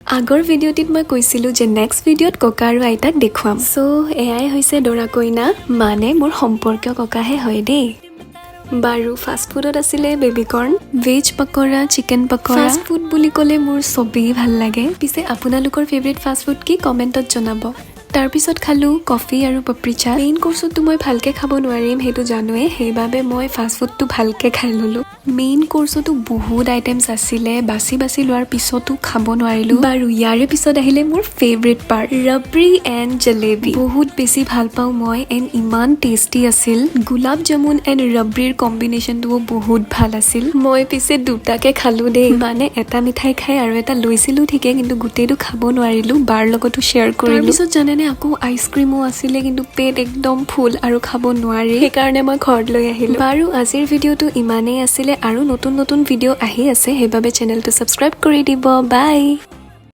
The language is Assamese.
আগৰ ভিডিঅ'টিত মই কৈছিলোঁ যে নেক্সট ভিডিঅ'ত ককা আৰু আইতাক দেখুৱাম সো এয়াই হৈছে দৰা কইনা মানে মোৰ সম্পৰ্কীয় ককাহে হয় দেই বাৰু ফাষ্ট ফুডত আছিলে baby corn veg pakora chicken pakora fast food বুলি ক'লে মোৰ সবেই ভাল লাগে পিছে আপোনালোকৰ ফেভৰেট ফাষ্ট ফুড কি কমেণ্টত জনাব তাৰ পিছত খালো কফি আৰু পপৰিচা মেইন কোৰ্সটো মই ভালকে খাব নোৱাৰিম হেতু জানোৱে সেইবাবে মই ফাষ্ট ফুডটো ভালকে খাই ললো মেইন কোৰ্সটো বহুত আইটেমছ আছিলে বাছি বাছি লোৱাৰ পিছতো খাব নোৱাৰিলো বাৰু ইয়াৰে পিছত আহিলে মোৰ favourite part rabri and jalebi বহুত বেছি ভাল পাওঁ মই এণ্ড ইমান টেষ্টি আছিল গুলাব জামুন এণ্ড ৰাবৰিৰ কম্বিনেশ্যনটো বহুত ভাল আছিল মই পিছে দুটাকে খালো দেই মানে এটা মিঠাই খাই আৰু এটা লৈছিলো ঠিকে কিন্তু গোটেইটো খাব নোৱাৰিলো বাৰ লগতো শ্বেয়াৰ কৰিলো পিছত জানেনে আকৌ আইচক্ৰীমো আছিলে কিন্তু পেট একদম ফুল আৰু খাব নোৱাৰি সেইকাৰণে মই ঘৰত লৈ আহিলো বাৰু আজিৰ ভিডিঅ'টো ইমানেই আছিলে আৰু নতুন নতুন ভিডিঅ' আহি আছে সেইবাবে চেনেলটো সাবস্ক্ৰাইব কৰি দিব বাই